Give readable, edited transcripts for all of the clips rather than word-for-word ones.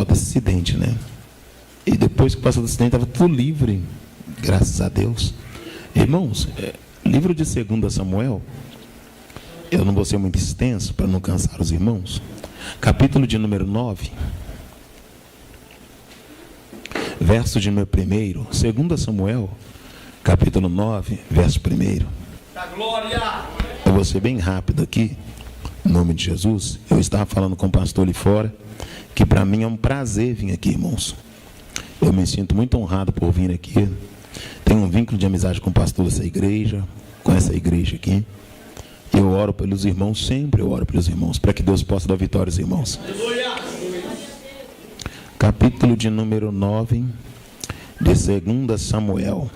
causa desse acidente, né? E depois que passou do acidente, estava tudo livre, graças a Deus. Irmãos, livro de 2 Samuel, eu não vou ser muito extenso para não cansar os irmãos. Capítulo de número 9, verso de número 1, 2 Samuel, capítulo 9, verso 1. Da glória! Eu vou ser bem rápido aqui, em nome de Jesus. Eu estava falando com o pastor ali fora, que para mim é um prazer vir aqui, irmãos. Eu me sinto muito honrado por vir aqui. Tenho um vínculo de amizade com o pastor dessa igreja, com essa igreja aqui. Eu oro pelos irmãos, sempre eu oro pelos irmãos, para que Deus possa dar vitória aos irmãos. Capítulo de número 9, de 2 Samuel,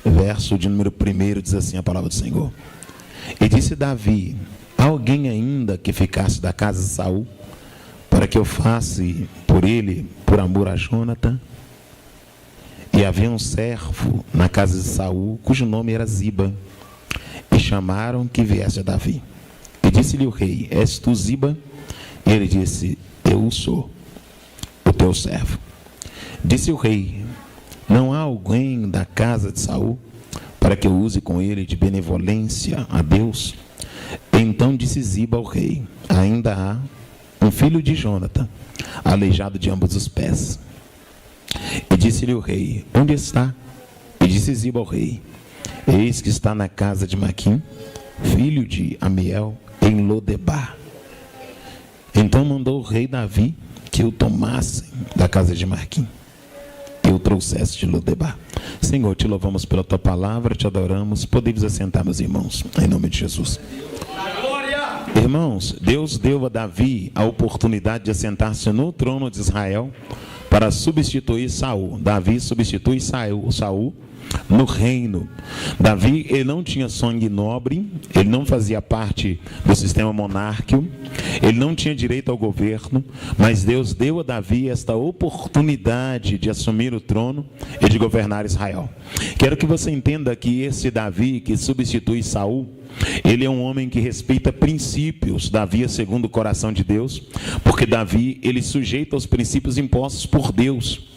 verso de número 1, diz assim a palavra do Senhor. E disse Davi: alguém ainda que ficasse da casa de Saul, para que eu faça por ele, por amor a Jonatã? E havia um servo na casa de Saul, cujo nome era Ziba, e chamaram que viesse a Davi. E disse-lhe o rei: és tu Ziba? E ele disse: eu sou, o teu servo. Disse o rei: não há alguém da casa de Saul, para que eu use com ele de benevolência a Deus? Então disse Ziba ao rei: ainda há um filho de Jonatã, aleijado de ambos os pés. E disse-lhe o rei: onde está? E disse Ziba ao rei: eis que está na casa de Maquim, filho de Amiel, em Lodebar. Então mandou o rei Davi que o tomassem da casa de Maquim e o trouxesse de Lodebar. Senhor, te louvamos pela tua palavra, te adoramos. Podemos assentar, meus irmãos, em nome de Jesus. Irmãos, Deus deu a Davi a oportunidade de assentar-se no trono de Israel para substituir Saul. Davi substitui Saul no reino. Davi, ele não tinha sangue nobre, ele não fazia parte do sistema monárquico, ele não tinha direito ao governo, mas Deus deu a Davi esta oportunidade de assumir o trono e de governar Israel. Quero que você entenda que esse Davi que substitui Saul, ele é um homem que respeita princípios. Davi é segundo o coração de Deus, porque Davi, ele sujeita aos princípios impostos por Deus.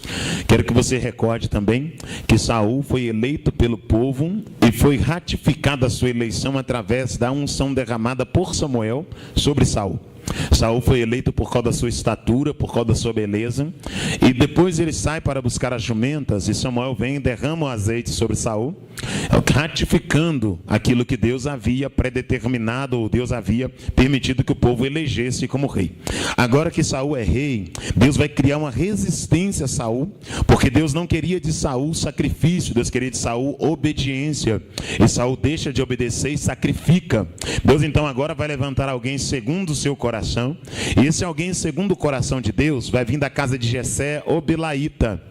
Quero que você recorde também que Saul foi eleito pelo povo e foi ratificada a sua eleição através da unção derramada por Samuel sobre Saul. Saul foi eleito por causa da sua estatura, por causa da sua beleza, e depois ele sai para buscar as jumentas, e Samuel vem e derrama o azeite sobre Saul, ratificando aquilo que Deus havia predeterminado, ou Deus havia permitido que o povo elegesse como rei. Agora que Saul é rei, Deus vai criar uma resistência a Saul, porque Deus não queria de Saul sacrifício, Deus queria de Saul obediência, e Saul deixa de obedecer e sacrifica. Deus então agora vai levantar alguém segundo o seu coração, e esse alguém segundo o coração de Deus vai vir da casa de Jessé, o Belaíta.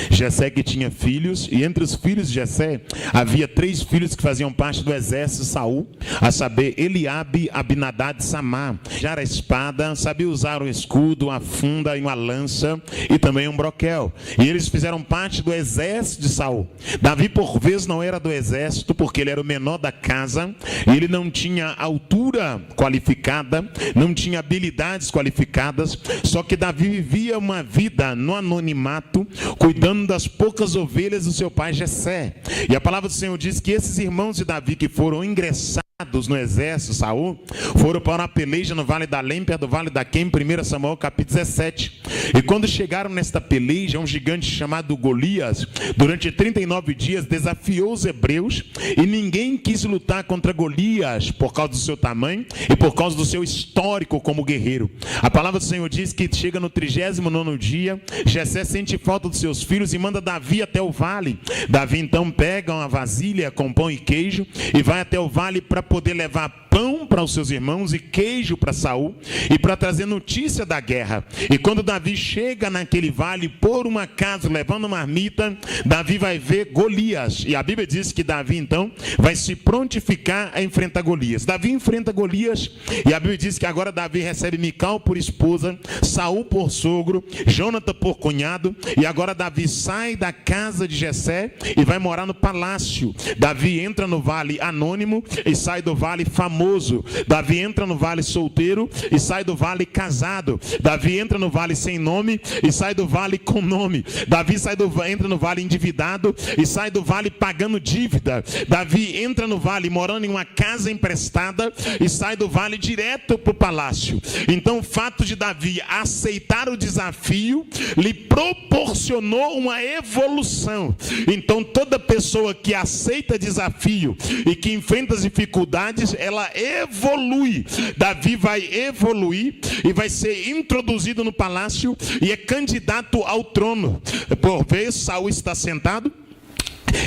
Jessé que tinha filhos, e entre os filhos de Jessé havia 3 filhos que faziam parte do exército de Saul, a saber, Eliabe, Abinadab e Samar. Já a espada, sabia usar um escudo, uma funda e uma lança, e também um broquel, e eles fizeram parte do exército de Saul. Davi por vezes não era do exército, porque ele era o menor da casa, e ele não tinha altura qualificada, não tinha habilidades qualificadas, só que Davi vivia uma vida no anonimato, cuidando das poucas ovelhas do seu pai Jessé. E a palavra do Senhor diz que esses irmãos de Davi que foram ingressados no exército de Saul, foram para uma peleja no Vale da Lêmpia, do Vale da Quem, 1 Samuel capítulo 17. E quando chegaram nesta peleja, um gigante chamado Golias, durante 39 dias desafiou os hebreus, e ninguém quis lutar contra Golias por causa do seu tamanho e por causa do seu histórico como guerreiro. A palavra do Senhor diz que chega no 39º dia, Jessé sente falta dos seus filhos e manda Davi até o vale. Davi então pega uma vasilha com pão e queijo e vai até o vale para poder levar pão para os seus irmãos e queijo para Saul, e para trazer notícia da guerra. E quando Davi chega naquele vale, por um acaso levando uma marmita, Davi vai ver Golias, e a Bíblia diz que Davi então vai se prontificar a enfrentar Golias. Davi enfrenta Golias, e a Bíblia diz que agora Davi recebe Mical por esposa, Saul por sogro, Jonatã por cunhado, e agora Davi sai da casa de Jessé e vai morar no palácio. Davi entra no vale anônimo e sai do vale famoso famoso. Davi entra no vale solteiro e sai do vale casado. Davi entra no vale sem nome e sai do vale com nome. Davi entra no vale endividado e sai do vale pagando dívida. Davi entra no vale morando em uma casa emprestada e sai do vale direto para o palácio. Então o fato de Davi aceitar o desafio lhe proporcionou uma evolução. Então toda pessoa que aceita desafio e que enfrenta as dificuldades, ela evolui. Davi vai evoluir e vai ser introduzido no palácio e é candidato ao trono. Por vez, Saul está sentado.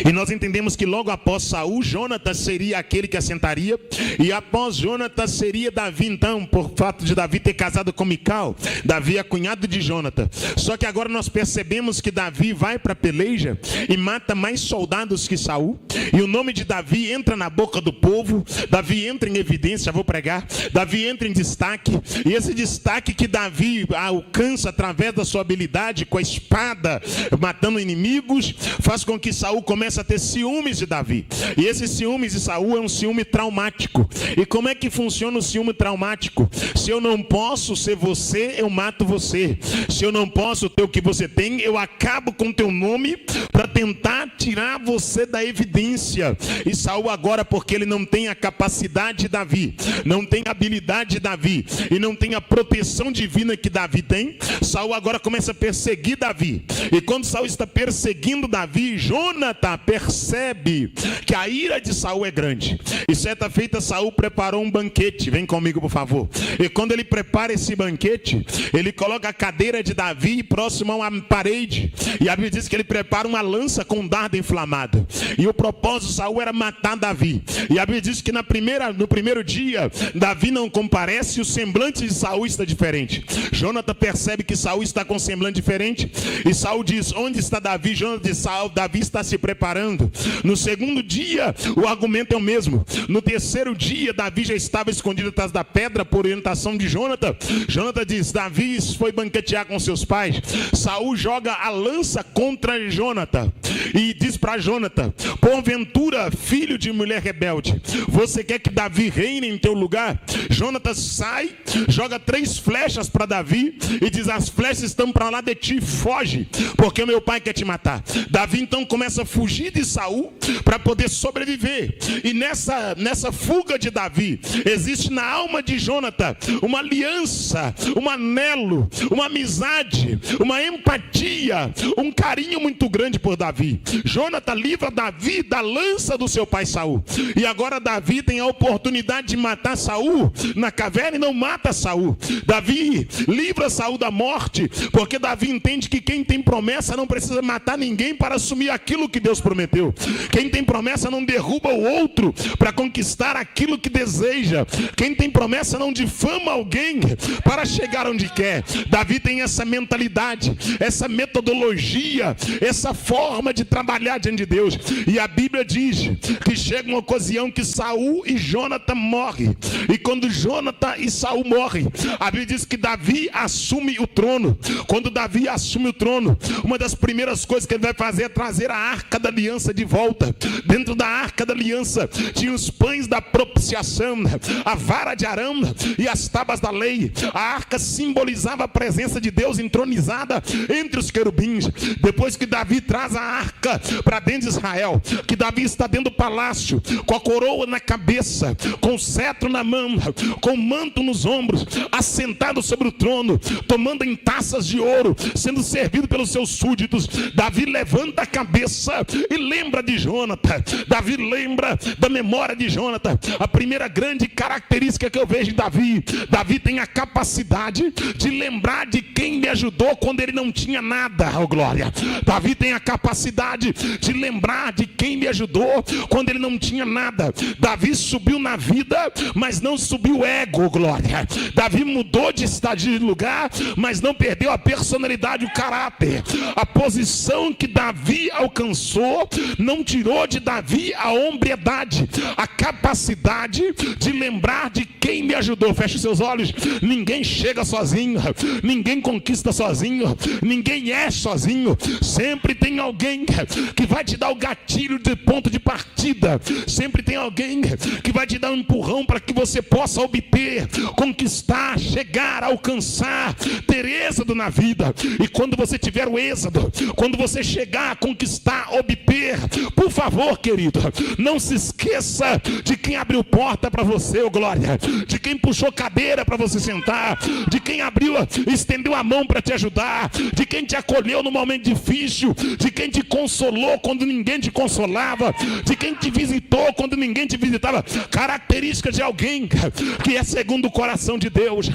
E nós entendemos que logo após Saul, Jonatas seria aquele que assentaria. E após Jonatas seria Davi. Então, por fato de Davi ter casado com Mical, Davi é cunhado de Jonatas. Só que agora nós percebemos que Davi vai para a peleja e mata mais soldados que Saul. E o nome de Davi entra na boca do povo. Davi entra em evidência, vou pregar. Davi entra em destaque. E esse destaque que Davi alcança através da sua habilidade com a espada, matando inimigos, faz com que Saul começa a ter ciúmes de Davi. E esse ciúmes de Saul é um ciúme traumático. E como é que funciona o ciúme traumático? Se eu não posso ser você, eu mato você. Se eu não posso ter o que você tem, eu acabo com teu nome para tentar tirar você da evidência. E Saul agora, porque ele não tem a capacidade de Davi, não tem a habilidade de Davi e não tem a proteção divina que Davi tem, Saul agora começa a perseguir Davi. E quando Saul está perseguindo Davi, Jonatas percebe que a ira de Saul é grande. E certa feita Saul preparou um banquete. Vem comigo, por favor. E quando ele prepara esse banquete, ele coloca a cadeira de Davi próximo a uma parede. E a Bíblia diz que ele prepara uma lança com um dardo inflamado. E o propósito de Saul era matar Davi. E a Bíblia diz que no primeiro dia, Davi não comparece e o semblante de Saul está diferente. Jonatas percebe que Saul está com um semblante diferente. E Saul diz: onde está Davi? Jonatas diz: Davi está se preparando. No segundo dia, o argumento é o mesmo. No terceiro dia, Davi já estava escondido atrás da pedra por orientação de Jonatas. Jonatas diz: Davi foi banquetear com seus pais. Saul joga a lança contra Jonatas e diz para Jonatas: porventura, filho de mulher rebelde, você quer que Davi reine em teu lugar? Jonatas sai, joga 3 flechas para Davi e diz: as flechas estão para lá de ti, foge, porque meu pai quer te matar. Davi então começa a fugir de Saul para poder sobreviver. E nessa fuga de Davi, existe na alma de Jonatas uma aliança, um anelo, uma amizade, uma empatia, um carinho muito grande por Davi. Jonatas livra Davi da lança do seu pai Saul. E agora Davi tem a oportunidade de matar Saul na caverna e não mata Saul. Davi livra Saul da morte, porque Davi entende que quem tem promessa não precisa matar ninguém para assumir aquilo que Deus prometeu. Quem tem promessa não derruba o outro para conquistar aquilo que deseja. Quem tem promessa não difama alguém para chegar onde quer. Davi tem essa mentalidade, essa metodologia, essa forma de trabalhar diante de Deus. E a Bíblia diz que chega uma ocasião que Saul e Jonatas morrem. E quando Jonatas e Saul morrem, a Bíblia diz que Davi assume o trono. Quando Davi assume o trono, uma das primeiras coisas que ele vai fazer é trazer a arca da aliança de volta. Dentro da arca da aliança tinha os pães da propiciação, a vara de Arão e as tábuas da lei. A arca simbolizava a presença de Deus entronizada entre os querubins. Depois que Davi traz a arca para dentro de Israel, que Davi está dentro do palácio, com a coroa na cabeça, com o cetro na mão, com o manto nos ombros, assentado sobre o trono, tomando em taças de ouro, sendo servido pelos seus súditos. Davi levanta a cabeça e lembra de Jonatas. Davi lembra da memória de Jonatas. A primeira grande característica que eu vejo em Davi: Davi tem a capacidade de lembrar de quem lhe ajudou quando ele não tinha nada. Oh glória! Davi tem a capacidade de lembrar de quem lhe ajudou quando ele não tinha nada. Davi subiu na vida, mas não subiu o ego. Oh glória! Davi mudou de lugar, mas não perdeu a personalidade, o caráter. A posição que Davi alcançou passou não tirou de Davi a hombridade, a capacidade de lembrar de quem me ajudou. Feche os seus olhos. Ninguém chega sozinho, ninguém conquista sozinho, ninguém é sozinho. Sempre tem alguém que vai te dar o gatilho de ponto de partida. Sempre tem alguém que vai te dar um empurrão para que você possa obter, conquistar, chegar, alcançar, ter êxodo na vida. E quando você tiver o êxodo, quando você chegar a conquistar, obter, por favor, querido, não se esqueça de quem abriu porta para você, ô glória, de quem puxou cadeira para você sentar, de quem abriu, estendeu a mão para te ajudar, de quem te acolheu no momento difícil, de quem te consolou quando ninguém te consolava, de quem te visitou quando ninguém te visitava. Características de alguém que é segundo o coração de Deus.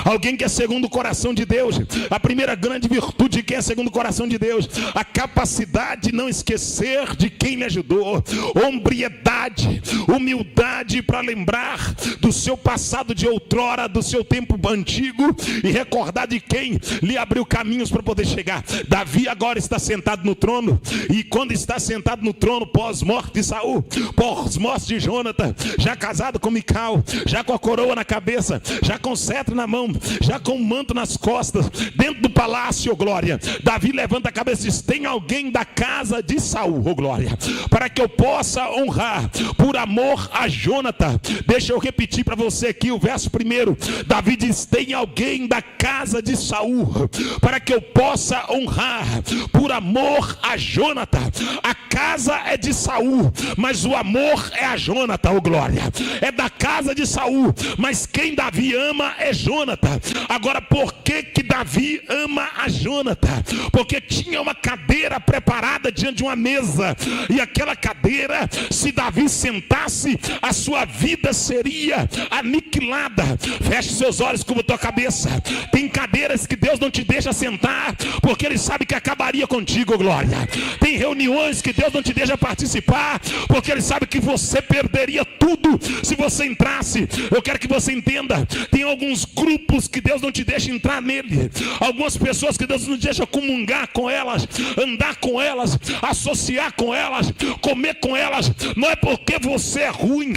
Alguém que é segundo o coração de Deus, a primeira grande virtude de quem é segundo o coração de Deus, a capacidade de não esquecer de quem lhe ajudou, hombridade, humildade para lembrar do seu passado de outrora, do seu tempo antigo e recordar de quem lhe abriu caminhos para poder chegar. Davi agora está sentado no trono, e quando está sentado no trono, pós-morte de Saul, pós-morte de Jonathan, já casado com Mical, já com a coroa na cabeça, já com cetro na mão, já com um manto nas costas, dentro do palácio, oh glória, Davi levanta a cabeça e diz: tem alguém da casa de Saul, oh glória, para que eu possa honrar, por amor a Jonathan. Deixa eu repetir para você aqui o verso primeiro. Davi diz: tem alguém da casa de Saul, para que eu possa honrar, por amor a Jonathan. A casa é de Saul, mas o amor é a Jonathan, oh glória, é da casa de Saul, mas quem Davi ama é Jonathan. Agora, por que Davi ama a Jonathan? Porque tinha uma cadeira preparada diante de uma mesa, e aquela cadeira, se Davi sentasse, a sua vida seria aniquilada. Feche seus olhos, curva tua cabeça. Tem cadeiras que Deus não te deixa sentar, porque Ele sabe que acabaria contigo, glória. Tem reuniões que Deus não te deixa participar, porque Ele sabe que você perderia tudo se você entrasse. Eu quero que você entenda, tem alguns grupos que Deus não te deixa entrar nele, algumas pessoas que Deus não te deixa comungar com elas, andar com elas, associar com elas, comer com elas. Não é porque você é ruim,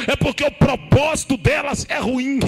é porque o propósito delas é ruim.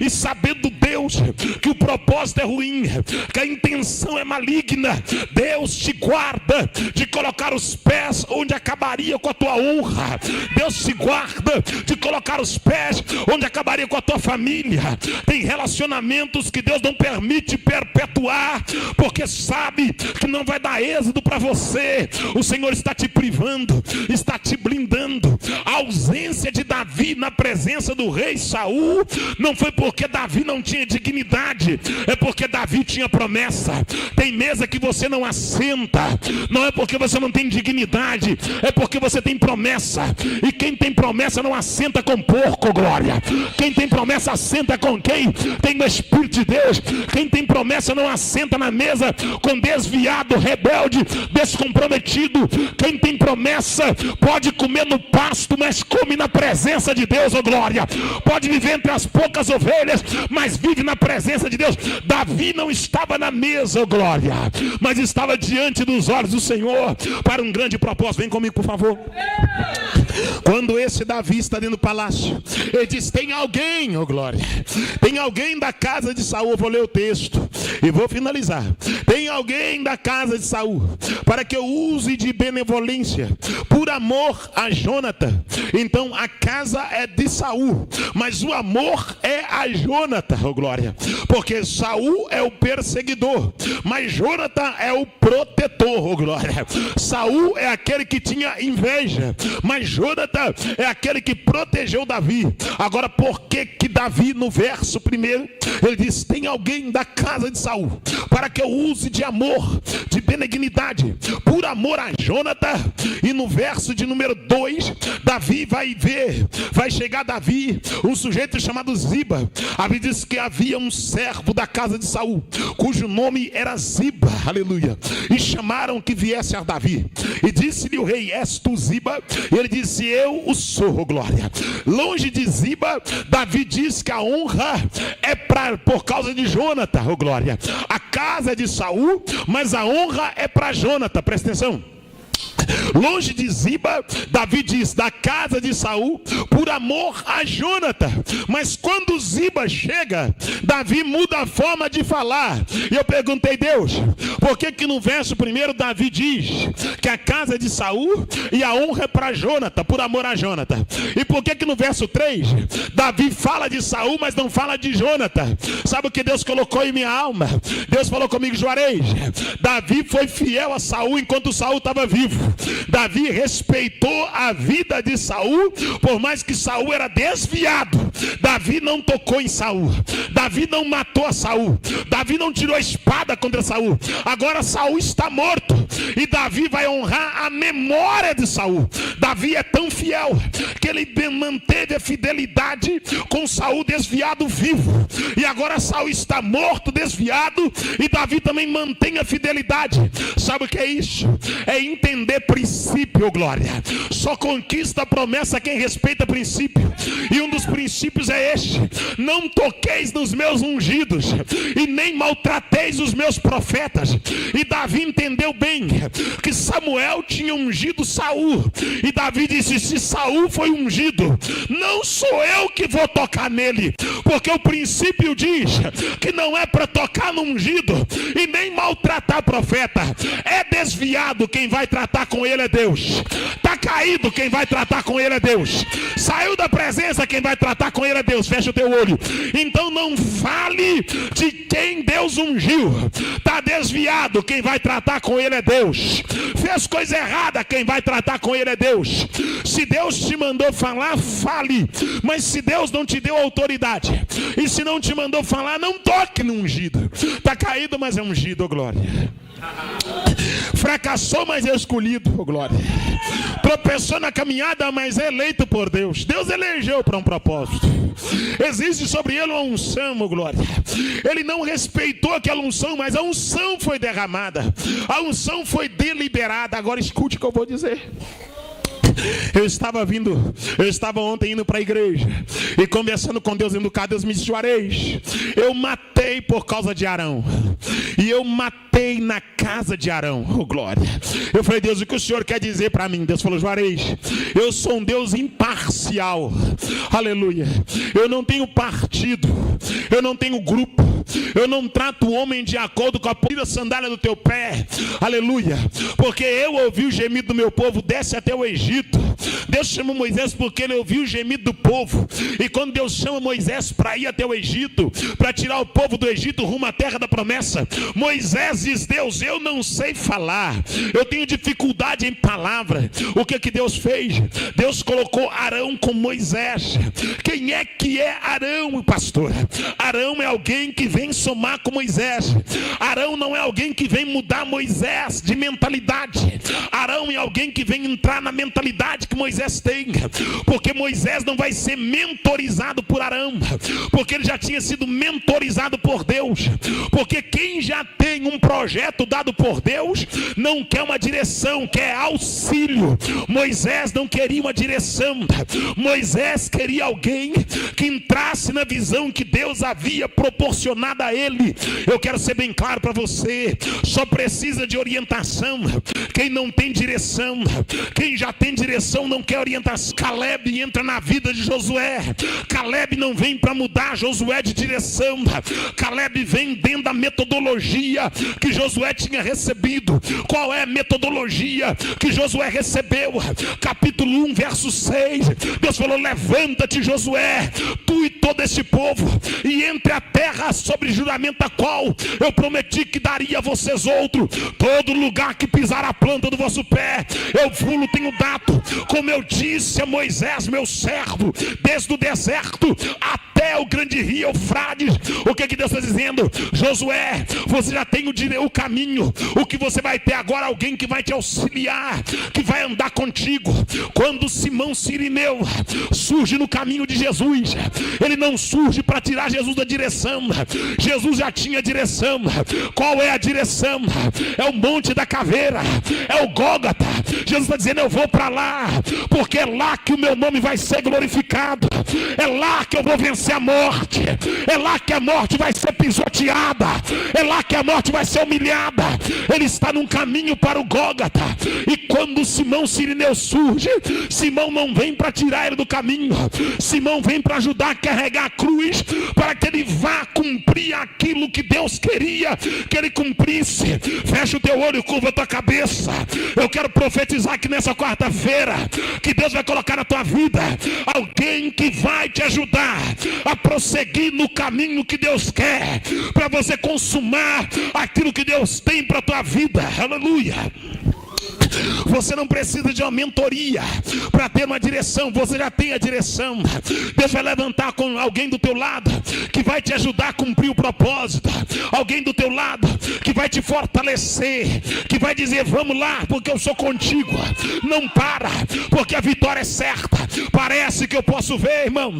E sabendo Deus que o propósito é ruim, que a intenção é maligna, Deus te guarda de colocar os pés onde acabaria com a tua honra. Deus te guarda de colocar os pés onde acabaria com a tua família. Tem relacionamentos que Deus não permite perpetuar, porque sabe que não vai dar êxito para você. O Senhor está te privando, está te blindando. A ausência de Davi na presença do rei Saul não foi porque Davi não tinha dignidade, é porque Davi tinha promessa. Tem mesa que você não assenta, não é porque você não tem dignidade, é porque você tem promessa. E quem tem promessa não assenta com porco, glória. Quem tem promessa assenta com quem tem o Espírito de Deus. Quem tem promessa não assenta na mesa com desviado, rebelde, descomprometido. Quem tem promessa pode comer no pasto, mas come na presença de Deus, oh glória. Pode viver entre as poucas ovelhas, mas vive na presença de Deus. Davi não estava na mesa, oh glória, mas estava diante dos olhos do Senhor para um grande propósito. Vem comigo, por favor. Quando esse Davi está dentro do palácio, ele diz: tem alguém, oh glória, tem alguém da casa de Saul. Eu vou ler o texto e vou finalizar. Tem alguém da casa de Saul, para que eu use de benevolência, por amor a Jonathan. Então a casa é de Saul, mas o amor é a Jonathan, oh glória, porque Saul é o perseguidor, mas Jonathan é o protetor, oh glória. Saul é aquele que tinha inveja, mas Jonathan é aquele que protegeu Davi. Agora, por que Davi, no verso primeiro, ele diz: tem alguém da casa de Saul, para que eu use de amor, de benignidade, por amor a Jonathan. E no verso de número 2, Davi vai chegar Davi, um sujeito chamado Ziba. A Bíblia diz que havia um servo da casa de Saul, cujo nome era Ziba, aleluia, e chamaram que viesse a Davi, e disse-lhe o rei: és tu Ziba? E ele disse: eu o sou, glória. Longe de Ziba, Davi diz que a honra é por causa de Jonathan, oh glória. A casa é de Saul, mas a honra é para Jonathan. Presta atenção. Longe de Ziba, Davi diz, da casa de Saul, por amor a Jônatas. Mas quando Ziba chega, Davi muda a forma de falar. E eu perguntei, Deus, por que no verso 1 Davi diz que a casa de Saul e a honra é para Jônatas, por amor a Jônatas? E por que no verso 3 Davi fala de Saul, mas não fala de Jônatas? Sabe o que Deus colocou em minha alma? Deus falou comigo, Juarez, Davi foi fiel a Saul enquanto Saul estava vivo. Davi respeitou a vida de Saul, por mais que Saul era desviado. Davi não tocou em Saul, Davi não matou a Saul, Davi não tirou a espada contra Saul. Agora Saul está morto e Davi vai honrar a memória de Saul. Davi é tão fiel que ele manteve a fidelidade com Saul desviado vivo, e agora Saul está morto, desviado, e Davi também mantém a fidelidade. Sabe o que é isso? É entender princípio, glória. Só conquista a promessa quem respeita princípio, e um dos princípios é este: não toqueis nos meus ungidos e nem maltrateis os meus profetas. E Davi entendeu bem que Samuel tinha ungido Saul, e Davi disse, se Saul foi ungido, não sou eu que vou tocar nele, porque o princípio diz que não é para tocar no ungido e nem maltratar profeta. É desviado, quem vai tratar com ele é Deus. Está caído, quem vai tratar com ele é Deus. Saiu da presença, quem vai tratar com ele é Deus. Fecha o teu olho. Então não fale de quem Deus ungiu. Está desviado, quem vai tratar com ele é Deus. Fez coisa errada, quem vai tratar com ele é Deus. Se Deus te mandou falar, fale. Mas se Deus não te deu autoridade, e se não te mandou falar, não toque no ungido. Está caído, mas é ungido, glória. Fracassou, mas é escolhido, glória. Tropeçou na caminhada, mas é eleito por Deus. Deus elegeu para um propósito. Existe sobre ele uma unção, glória. Ele não respeitou aquela unção, mas a unção foi derramada, a unção foi deliberada. Agora escute o que eu vou dizer. Eu estava ontem indo para a igreja e conversando com Deus, indo cá, Deus me disse, Juarez, eu matei por causa de Arão, e eu matei na casa de Arão, oh glória. Eu falei, Deus, o que o Senhor quer dizer para mim? Deus falou, Juarez, eu sou um Deus imparcial, aleluia. Eu não tenho partido, eu não tenho grupo, eu não trato o homem de acordo com a sandália do teu pé, aleluia. Porque eu ouvi o gemido do meu povo, desce até o Egito. Deus chama Moisés porque ele ouviu o gemido do povo. E quando Deus chama Moisés para ir até o Egito, para tirar o povo do Egito rumo à terra da promessa, Moisés diz, Deus, eu não sei falar, eu tenho dificuldade em palavra. O que Deus fez? Deus colocou Arão com Moisés. Quem é que é Arão, pastor? Arão é alguém que vem somar com Moisés. Arão não é alguém que vem mudar Moisés de mentalidade. Arão é alguém que vem entrar na mentalidade que Moisés tem, porque Moisés não vai ser mentorizado por Arão, porque ele já tinha sido mentorizado por Deus. Porque quem já tem um projeto dado por Deus não quer uma direção, quer auxílio. Moisés não queria uma direção, Moisés queria alguém que entrasse na visão que Deus havia proporcionado a ele. Eu quero ser bem claro para você, só precisa de orientação quem não tem direção. Quem já tem direção não quer orientação. Caleb entra na vida de Josué. Caleb não vem para mudar Josué de direção. Caleb vem dentro da metodologia que Josué tinha recebido. Qual é a metodologia que Josué recebeu? Capítulo 1, verso 6. Deus falou, levanta-te, Josué, tu e todo esse povo, e entre a terra sobre juramento a qual eu prometi que daria a vocês outro. Todo lugar que pisar a planta do vosso pé, eu vos tenho dado, como eu disse a Moisés, meu servo, desde o deserto até o grande rio Eufrates. O que Deus está dizendo? Josué, você já tem o caminho. O que você vai ter agora? Alguém que vai te auxiliar, que vai andar contigo. Quando Simão Cirineu surge no caminho de Jesus, ele não surge para tirar Jesus da direção. Jesus já tinha direção. Qual é a direção? É o Monte da Caveira, é o Gólgota. Jesus está dizendo, eu vou para lá, porque é lá que o meu nome vai ser glorificado, é lá que eu vou vencer a morte. É lá que a morte vai ser pisoteada. É lá que a morte vai ser humilhada. Ele está num caminho para o Gólgota. E quando Simão Cirineu surge, Simão não vem para tirar ele do caminho. Simão vem para ajudar a carregar a cruz, para que ele vá cumprir aquilo que Deus queria que ele cumprisse. Fecha o teu olho, curva a tua cabeça. Eu quero profetizar que nessa quarta-feira, que Deus vai colocar na tua vida alguém que vai te ajudar a prosseguir no caminho que Deus quer, para você consumar aquilo que Deus tem para a tua vida. Aleluia. Você não precisa de uma mentoria para ter uma direção, você já tem a direção. Deus vai levantar com alguém do teu lado que vai te ajudar a cumprir o propósito. Alguém do teu lado que vai te fortalecer, que vai dizer: vamos lá, porque eu sou contigo. Não para, porque a vitória é certa. Parece que eu posso ver, irmão,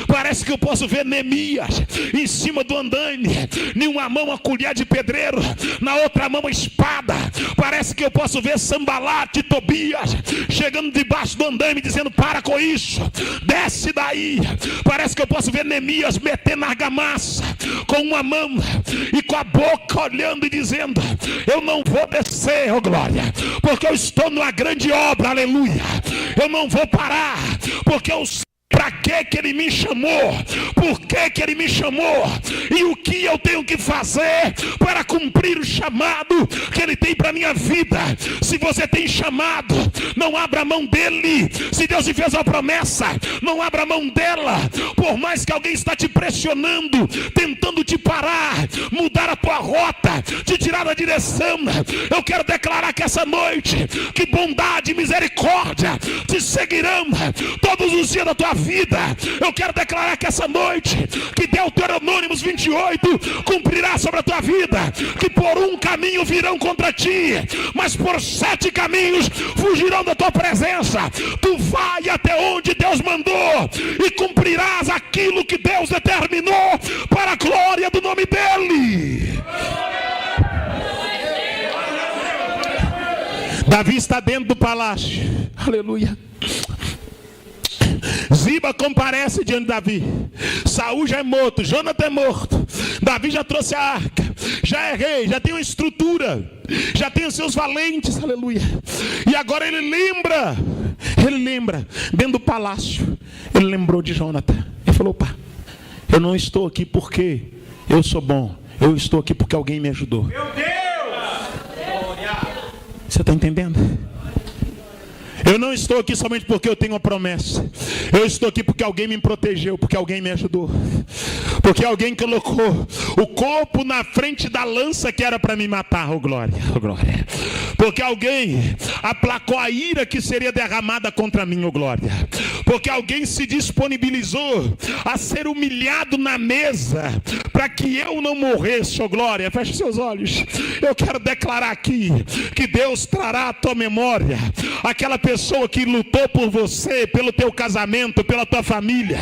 parece que eu posso ver Neemias em cima do andaime, em uma mão a colher de pedreiro, na outra mão a espada. Parece que eu posso ver Sambalate e Tobias chegando debaixo do andaime dizendo: para com isso, desce daí. Parece que eu posso ver Neemias metendo argamassa com uma mão e com a boca olhando e dizendo: eu não vou descer, oh glória, porque eu estou numa grande obra, aleluia. Eu não vou parar, porque eu sei para que ele me chamou, por que ele me chamou e o que eu tenho que fazer para cumprir o chamado que ele tem para minha vida. Se você tem chamado, não abra mão dele. Se Deus te fez uma promessa, não abra mão dela. Por mais que alguém está te pressionando, tentando te parar, mudar a tua rota, te tirar da direção, eu quero declarar que essa noite, que bondade e misericórdia te seguirão todos os dias da tua vida. Eu quero declarar que essa noite, que Deuteronômio 28 cumprirá sobre a tua vida, que por um caminho virão contra ti, mas por 7 caminhos fugirão da tua presença. Tu vai até onde Deus mandou e cumprirás aquilo que Deus determinou para a glória do nome dele. Davi está dentro do palácio, aleluia. Ziba comparece diante de Davi. Saul já é morto, Jonathan é morto, Davi já trouxe a arca, já é rei, já tem uma estrutura, já tem os seus valentes, aleluia. E agora ele lembra, dentro do palácio, ele lembrou de Jonathan. Ele falou: opa, eu não estou aqui porque eu sou bom, eu estou aqui porque alguém me ajudou. Meu Deus! Você está entendendo? Eu não estou aqui somente porque eu tenho uma promessa. Eu estou aqui porque alguém me protegeu, porque alguém me ajudou, porque alguém colocou o corpo na frente da lança que era para me matar. Oh glória, oh glória. Porque alguém aplacou a ira que seria derramada contra mim, oh glória. Porque alguém se disponibilizou a ser humilhado na mesa para que eu não morresse, oh glória. Feche seus olhos. Eu quero declarar aqui que Deus trará à tua memória aquela pessoa que lutou por você, pelo teu casamento, pela tua família,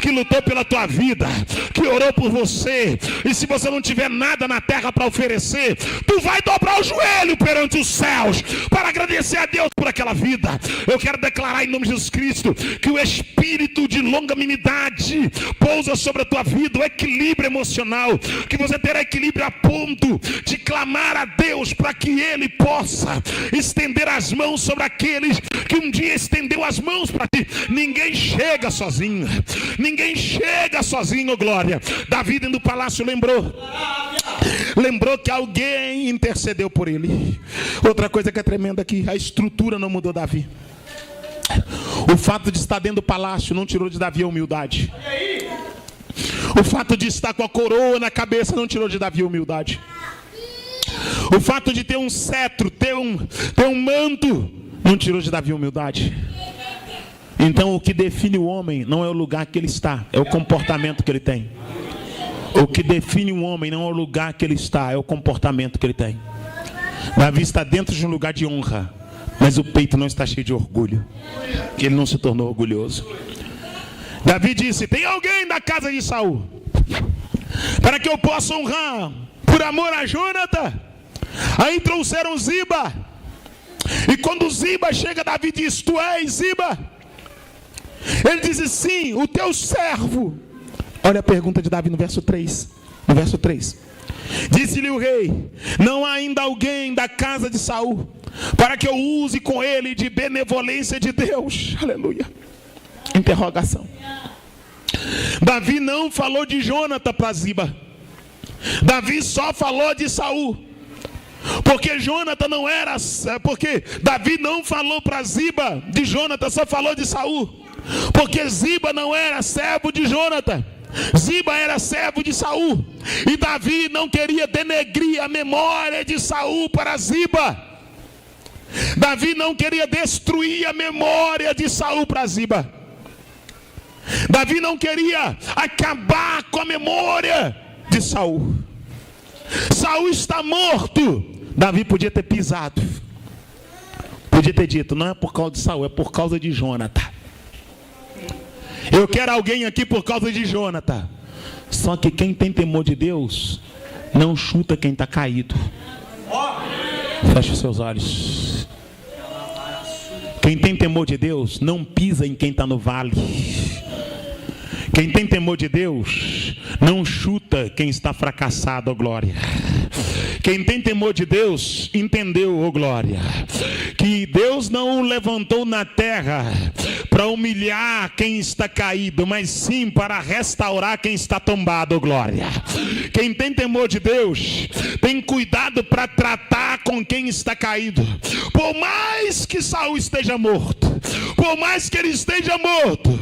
que lutou pela tua vida, que orou por você. E se você não tiver nada na terra para oferecer, tu vai dobrar o joelho perante os céus para agradecer a Deus por aquela vida. Eu quero declarar em nome de Jesus Cristo que o espírito de longanimidade pousa sobre a tua vida, o equilíbrio emocional, que você terá equilíbrio a ponto de clamar a Deus para que Ele possa estender as mãos sobre aqueles que um dia estendeu as mãos para ti. Ninguém chega sozinho, ninguém chega sozinho, oh glória. Davi dentro do palácio lembrou que alguém intercedeu por ele. Outra coisa que é tremenda aqui, a estrutura não mudou Davi. O fato de estar dentro do palácio não tirou de Davi a humildade. O fato de estar com a coroa na cabeça não tirou de Davi a humildade. O fato de ter um cetro, ter um manto, não tirou de Davi a humildade. Então o que define o homem não é o lugar que ele está, é o comportamento que ele tem. O que define um homem não é o lugar que ele está, é o comportamento que ele tem. Davi está dentro de um lugar de honra, mas o peito não está cheio de orgulho, que ele não se tornou orgulhoso. Davi disse: tem alguém da casa de Saul para que eu possa honrar por amor a Jonathan? Aí trouxeram Ziba. E quando Ziba chega, Davi diz: tu és Ziba? Ele diz: sim, o teu servo Olha a pergunta de Davi no verso 3. No verso 3. Disse-lhe o rei: não há ainda alguém da casa de Saul, para que eu use com ele de benevolência de Deus. Aleluia. Interrogação. Davi não falou de Jônatas para Ziba. Davi só falou de Saul. Porque Jônatas não era, porque Davi não falou para Ziba de Jônatas, só falou de Saul. Porque Ziba não era servo de Jônatas, Ziba era servo de Saul. E Davi não queria denegrir a memória de Saul para Ziba. Davi não queria destruir a memória de Saul para Ziba. Davi não queria acabar com a memória de Saul. Saul está morto. Davi podia ter pisado, podia ter dito: não é por causa de Saul, é por causa de Jônatas. Eu quero alguém aqui por causa de Jônatas. Só que quem tem temor de Deus não chuta quem está caído. Feche os seus olhos. Quem tem temor de Deus não pisa em quem está no vale. Quem tem temor de Deus não chuta quem está fracassado, ó glória. Quem tem temor de Deus entendeu, ó glória, que Deus não o levantou na terra para humilhar quem está caído, mas sim para restaurar quem está tombado, ó glória. Quem tem temor de Deus tem cuidado para tratar com quem está caído. Por mais que Saul esteja morto, por mais que ele esteja morto,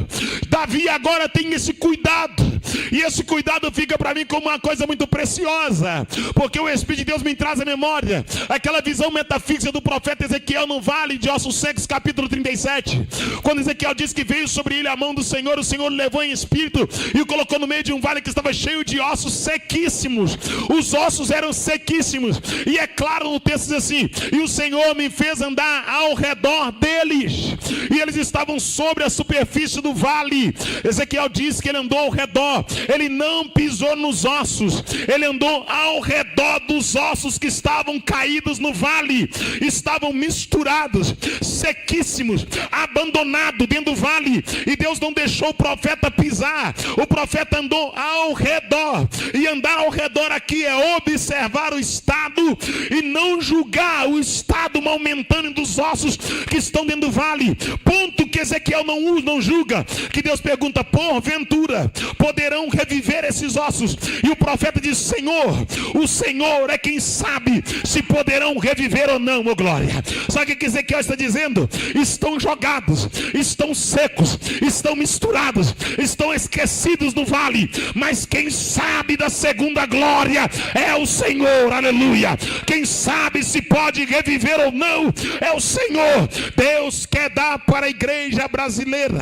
Davi agora tem esse cuidado. E esse cuidado fica para mim como uma coisa muito preciosa, porque o Espírito de Deus me traz à memória aquela visão metafísica do profeta Ezequiel no vale de ossos secos, capítulo 37, quando Ezequiel diz que veio sobre ele a mão do Senhor, o Senhor o levou em espírito e o colocou no meio de um vale que estava cheio de ossos sequíssimos. Os ossos eram sequíssimos, e é claro no texto diz assim: e o Senhor me fez andar ao redor deles, e eles estavam sobre a superfície do vale. Ezequiel diz que ele andou ao redor, ele não pisou nos ossos, ele andou ao redor dos ossos que estavam caídos no vale, estavam misturados, sequíssimos, abandonados dentro do vale, e Deus não deixou o profeta pisar. O profeta andou ao redor, e andar ao redor aqui é observar o estado e não julgar o estado aumentando dos ossos que estão dentro do vale. Ponto que Ezequiel não julga, que Deus pergunta: porventura poderão reviver esses ossos? E o profeta diz: Senhor, o Senhor é quem sabe se poderão reviver ou não, ô glória. Sabe o que Ezequiel está dizendo? Estão jogados, estão secos, estão misturados, estão esquecidos no vale, mas quem sabe da segunda glória é o Senhor, aleluia. Quem sabe se pode reviver ou não é o Senhor. Deus quer dar para a igreja brasileira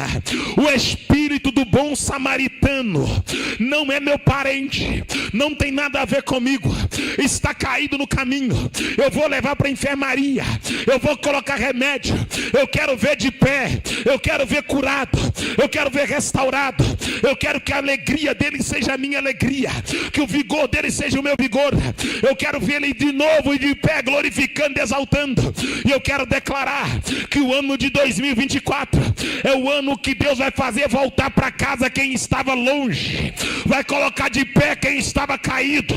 o espírito do bom samaritano. Não é meu parente, não tem nada a ver comigo, está caído no caminho, eu vou levar para a enfermaria, eu vou colocar remédio, eu quero ver de pé, eu quero ver curado, eu quero ver restaurado, eu quero que a alegria dele seja a minha alegria, que o vigor dele seja o meu vigor, eu quero ver ele de novo e de pé glorificando e exaltando. E eu quero declarar que o ano de 2024 é o ano que Deus vai fazer voltar para casa quem estava longe, vai colocar de pé quem estava caído,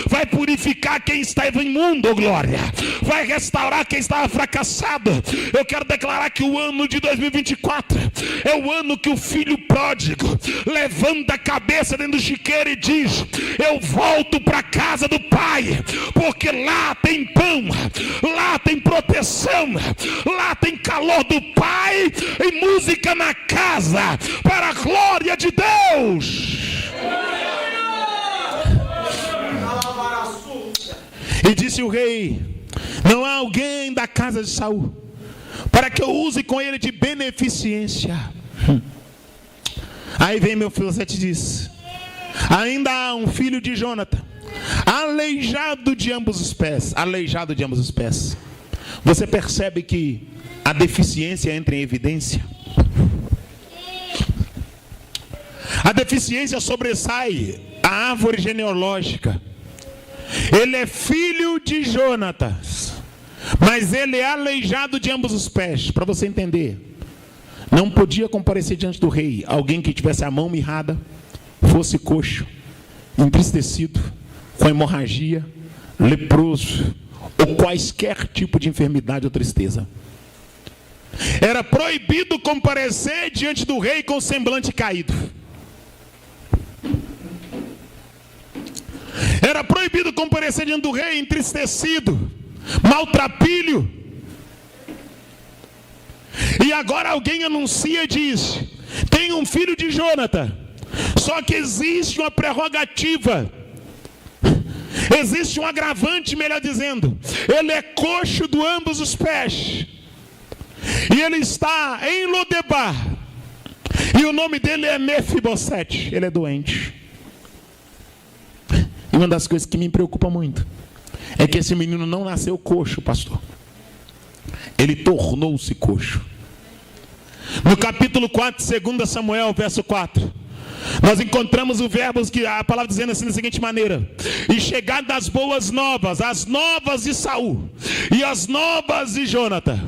vai purificar quem estava imundo, glória, vai restaurar quem estava fracassado. Eu quero declarar que o ano de 2024 é o ano que o filho pródigo levanta a cabeça dentro do chiqueiro e diz: eu volto para a casa do pai, porque lá tem pão, lá tem proteção, lá tem calor do pai e música na casa para a glória de Deus. E disse o rei: não há alguém da casa de Saul para que eu use com ele de beneficência. Aí vem meu filho 7 e diz: ainda há um filho de Jônatas, aleijado de ambos os pés. Aleijado de ambos os pés. Você percebe que a deficiência entra em evidência? A deficiência sobressai a árvore genealógica. Ele é filho de Jônatas, mas ele é aleijado de ambos os pés. Para você entender, não podia comparecer diante do rei alguém que tivesse a mão mirrada, fosse coxo, entristecido, com hemorragia, leproso, ou quaisquer tipo de enfermidade ou tristeza. Era proibido comparecer diante do rei com o semblante caído. Era proibido comparecer diante do rei entristecido, maltrapilho. E agora alguém anuncia e diz: tem um filho de Jônatan. Só que existe uma prerrogativa, existe um agravante, melhor dizendo. Ele é coxo de ambos os pés, e ele está em Lodebar, e o nome dele é Mefibosete. Ele é doente. E uma das coisas que me preocupa muito é que esse menino não nasceu coxo, pastor. Ele tornou-se coxo. No capítulo 4, 2 Samuel, verso 4, nós encontramos o verbo, que a palavra dizendo assim da seguinte maneira: e chegadas as boas novas, as novas de Saul e as novas de Jônatan,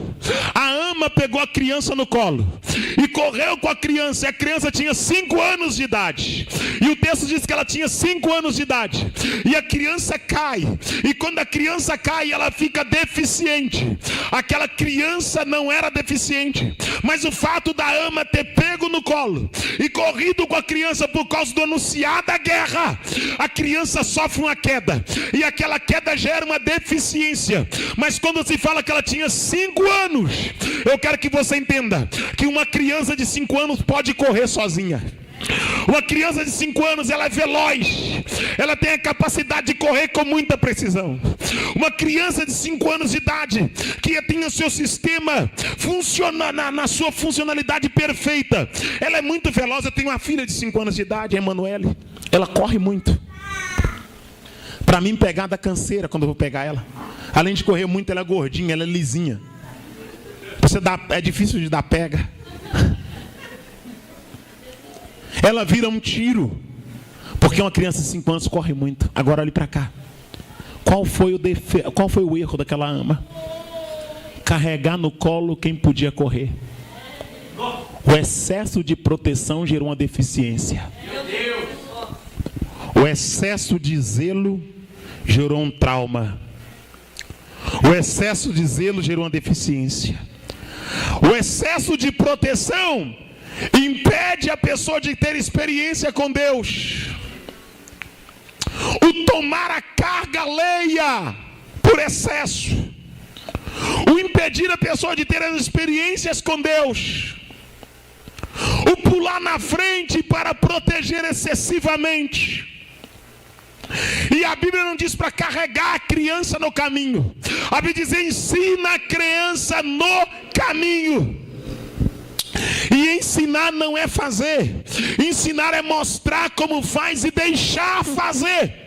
a ama pegou a criança no colo e correu com a criança, e a criança tinha 5 anos de idade, e o texto diz que ela tinha 5 anos de idade, e a criança cai, e quando a criança cai, ela fica deficiente. Aquela criança não era deficiente, mas o fato da ama ter pego no colo e corrido com a criança por causa do anunciar da guerra, a criança sofre uma queda, e aquela queda gera uma deficiência. Mas quando se fala que ela tinha 5 anos, eu quero que você entenda que uma criança de 5 anos pode correr sozinha. Uma criança de 5 anos, ela é veloz, ela tem a capacidade de correr com muita precisão. Uma criança de 5 anos de idade, que tem o seu sistema funcionando na sua funcionalidade perfeita, ela é muito veloz. Eu tenho uma filha de 5 anos de idade, a Emanuele, ela corre muito. Para mim pegar da canseira quando eu vou pegar ela, além de correr muito, ela é gordinha, ela é lisinha. É difícil de dar pega. Ela vira um tiro, porque uma criança de 5 anos corre muito. Agora olhe para cá. Qual foi o erro daquela ama? Carregar no colo quem podia correr. O excesso de proteção gerou uma deficiência. O excesso de zelo gerou um trauma. O excesso de zelo gerou uma deficiência. O excesso de proteção impede a pessoa de ter experiência com Deus. O tomar a carga alheia por excesso, o impedir a pessoa de ter as experiências com Deus, o pular na frente para proteger excessivamente. E a Bíblia não diz para carregar a criança no caminho. A Bíblia diz: ensina a criança no caminho. E ensinar não é fazer. Ensinar é mostrar como faz e deixar fazer.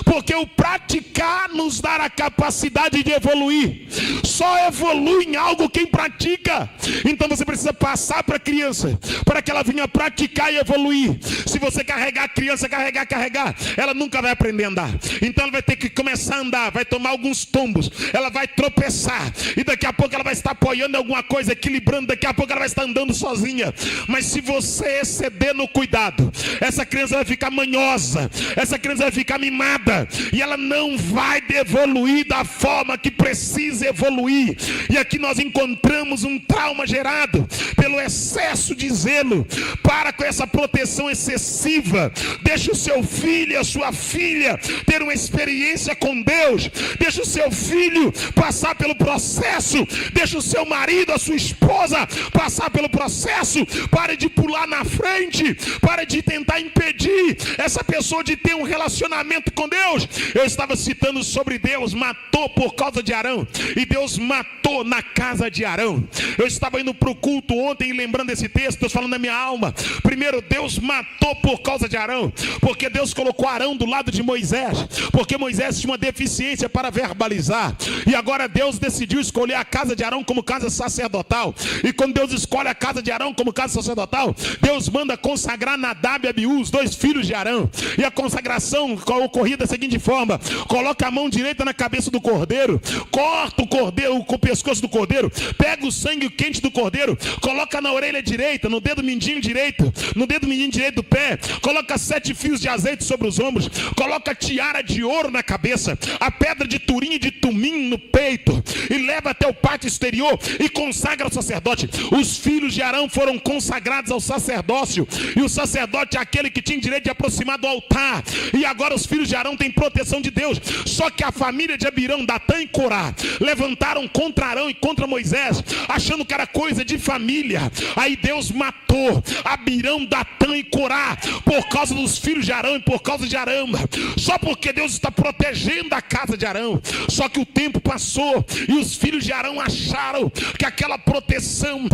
Porque o praticar nos dá a capacidade de evoluir. Só evolui em algo quem pratica. Então você precisa passar para a criança, para que ela venha praticar e evoluir. Se você carregar a criança, carregar, ela nunca vai aprender a andar. Então ela vai ter que começar a andar, vai tomar alguns tombos, ela vai tropeçar, e daqui a pouco ela vai estar apoiando alguma coisa, equilibrando, daqui a pouco ela vai estar andando sozinha. Mas se você exceder no cuidado, essa criança vai ficar manhosa, essa criança vai ficar mimada, e ela não vai evoluir da forma que precisa evoluir. E aqui nós encontramos um trauma gerado pelo excesso de zelo. Para com essa proteção excessiva. Deixa o seu filho e a sua filha ter uma experiência com Deus. Deixa o seu filho passar pelo processo. Deixa o seu marido, a sua esposa passar pelo processo. Pare de pular na frente. Pare de tentar impedir essa pessoa de ter um relacionamento com Deus. Eu estava citando sobre Deus matou por causa de Arão, e Deus matou na casa de Arão. Eu estava indo para o culto ontem e lembrando desse texto, Deus falando na minha alma. Primeiro, Deus matou por causa de Arão, porque Deus colocou Arão do lado de Moisés, porque Moisés tinha uma deficiência para verbalizar, e agora Deus decidiu escolher a casa de Arão como casa sacerdotal. E quando Deus escolhe a casa de Arão como casa sacerdotal, Deus manda consagrar Nadab e Abiú, os 2 filhos de Arão. E a consagração ocorrida da seguinte forma: coloca a mão direita na cabeça do cordeiro, corta o cordeiro, o pescoço do cordeiro, pega o sangue quente do cordeiro, coloca na orelha direita, no dedo mindinho direito, no dedo mindinho direito do pé, coloca 7 fios de azeite sobre os ombros, coloca tiara de ouro na cabeça, a pedra de turim e de tumim no peito, e leva até o pátio exterior e consagra o sacerdote. Os filhos de Arão foram consagrados ao sacerdócio, e o sacerdote é aquele que tinha direito de aproximar do altar. E agora os filhos de Arão têm proteção de Deus. Só que a família de Abirão, Datã e Corá levantaram contra Arão e contra Moisés, achando que era coisa de família. Aí Deus matou Abirão, Datã e Corá por causa dos filhos de Arão e por causa de Arão, só porque Deus está protegendo a casa de Arão. Só que o tempo passou e os filhos de Arão acharam que aquela proteção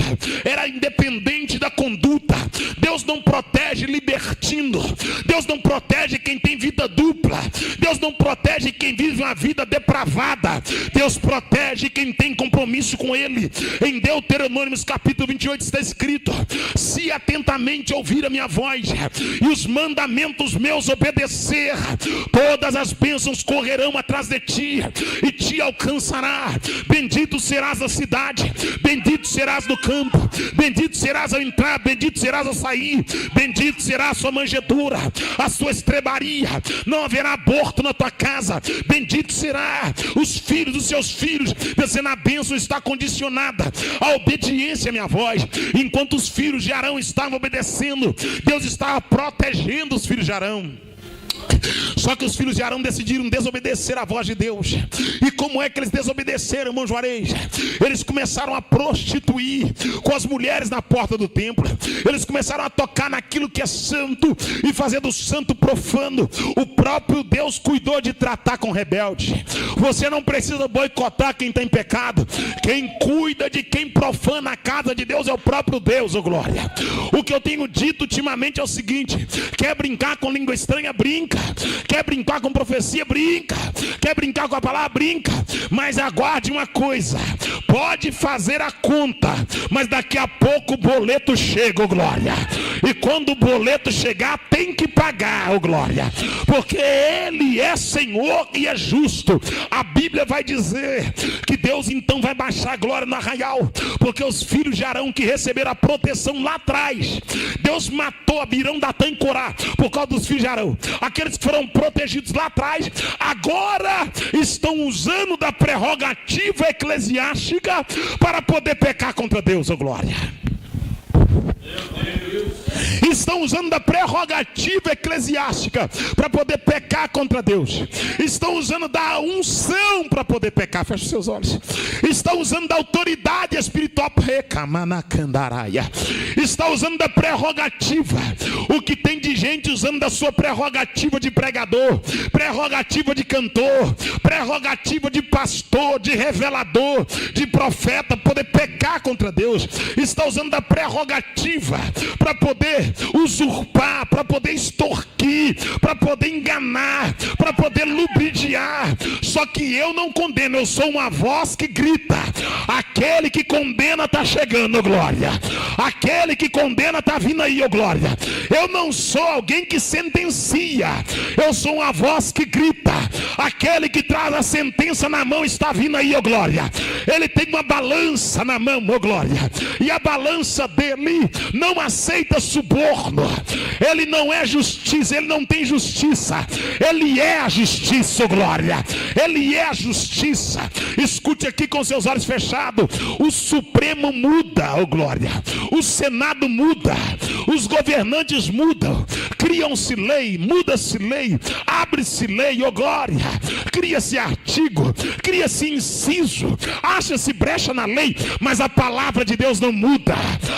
era independente da conduta. Deus não protege libertino, Deus não protege quem tem vida dupla, Deus não protege quem vive uma vida depravada, Deus protege quem tem compromisso com Ele. Em Deuteronômio capítulo 28 está escrito: se atentamente ouvir a minha voz e os mandamentos meus obedecer, todas as bênçãos correrão atrás de ti e te alcançará. Bendito serás na cidade, bendito serás no campo, bendito serás ao entrar, bendito serás ao sair, bendito será a sua manjedoura, a sua estrebaria, não haverá aborto na tua casa, bendito será os filhos dos seus filhos. Dizendo, a bênção está condicionada à obediência à minha voz. Enquanto os filhos de Arão estavam obedecendo, Deus estava protegendo os filhos de Arão. Só que os filhos de Arão decidiram desobedecer a voz de Deus. E como é que eles desobedeceram, irmão Juarez? Eles começaram a prostituir com as mulheres na porta do templo. Eles começaram a tocar naquilo que é santo e fazer do santo profano. O próprio Deus cuidou de tratar com rebelde. Você não precisa boicotar quem tem pecado. Quem cuida de quem profana a casa de Deus é o próprio Deus, ô glória. O que eu tenho dito ultimamente é o seguinte: quer brincar com língua estranha, brinca. Quer brincar com profecia, brinca. Quer brincar com a palavra, brinca. Mas aguarde uma coisa: pode fazer a conta, mas daqui a pouco o boleto chega, ô glória. E quando o boleto chegar, tem que pagar, ô glória, porque Ele é Senhor e é justo. A Bíblia vai dizer que Deus então vai baixar a glória no arraial, porque os filhos de Arão que receberam a proteção lá atrás, Deus matou Abirão, Datã e Corá por causa dos filhos de Arão. Aqueles que foram protegidos lá atrás, agora estão usando da prerrogativa eclesiástica para poder pecar contra Deus, ô glória. Estão usando da prerrogativa eclesiástica para poder pecar contra Deus. Estão usando da unção para poder pecar. Feche os seus olhos. Estão usando da autoridade espiritual. Está usando da prerrogativa. O que tem de gente usando da sua prerrogativa de pregador, prerrogativa de cantor, prerrogativa de pastor, de revelador, de profeta, poder pecar contra Deus. Está usando da prerrogativa para poder usurpar, para poder extorquir, para poder enganar, para poder lubridiar. Só que eu não condeno, eu sou uma voz que grita. Aquele que condena está chegando, glória. Aquele que condena está vindo aí, ó glória. Eu não sou alguém que sentencia, eu sou uma voz que grita. Aquele que traz a sentença na mão está vindo aí, ó glória. Ele tem uma balança na mão, ó glória, e a balança dele não aceita suborno. Ele não é justiça, ele não tem justiça. Ele é a justiça, ó glória. Ele é a justiça. Escute aqui com seus olhos fechados. O Supremo muda, ó glória. O Senado muda. Os governantes mudam. Criam-se lei, muda-se lei, abre-se lei, ó glória. Cria-se artigo, cria-se inciso, acha-se brecha na lei, mas a palavra de Deus não muda.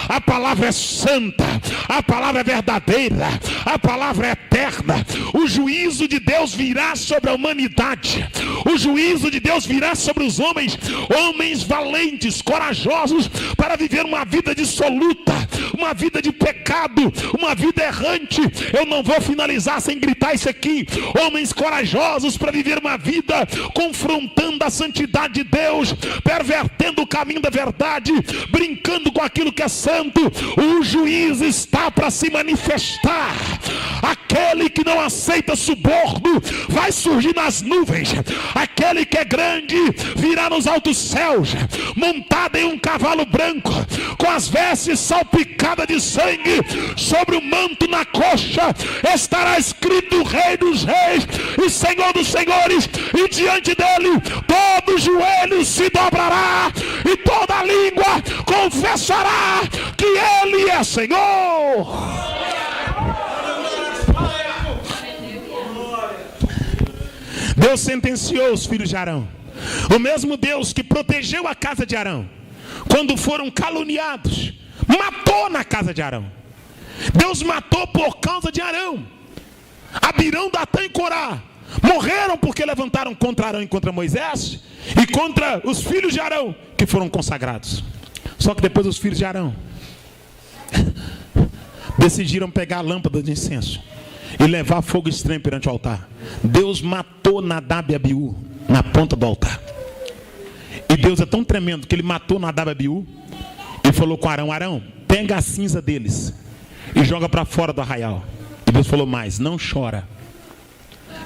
A palavra é santa, a palavra é verdadeira, a palavra é eterna. O juízo de Deus virá sobre a humanidade. O juízo de Deus virá sobre os homens, homens valentes, corajosos, para viver uma vida dissoluta, uma vida de pecado, uma vida errante. Eu não vou finalizar sem gritar isso aqui. Homens corajosos para viver uma vida confrontando a santidade de Deus, pervertendo o caminho da verdade, brincando com aquilo que é santo. O juiz está para se manifestar. Aquele que não aceita suborno vai surgir nas nuvens. Aquele que é grande virá nos altos céus, montado em um cavalo branco, com as vestes salpicadas de sangue, sobre o manto na coxa estará escrito Rei dos Reis e Senhor dos Senhores, e diante dele todo joelho se dobrará e toda língua confessará que ele é Senhor. Deus sentenciou os filhos de Arão. O mesmo Deus que protegeu a casa de Arão quando foram caluniados, matou na casa de Arão. Deus matou por causa de Arão. Abirão, Datã e Corá morreram porque levantaram contra Arão e contra Moisés e contra os filhos de Arão que foram consagrados. Só que depois os filhos de Arão decidiram pegar a lâmpada de incenso e levar fogo estranho perante o altar. Deus matou Nadab e Abiú na ponta do altar. E Deus é tão tremendo que ele matou Nadab e Abiú e falou com Arão: Arão, pega a cinza deles e joga para fora do arraial. E Deus falou mais: não chora,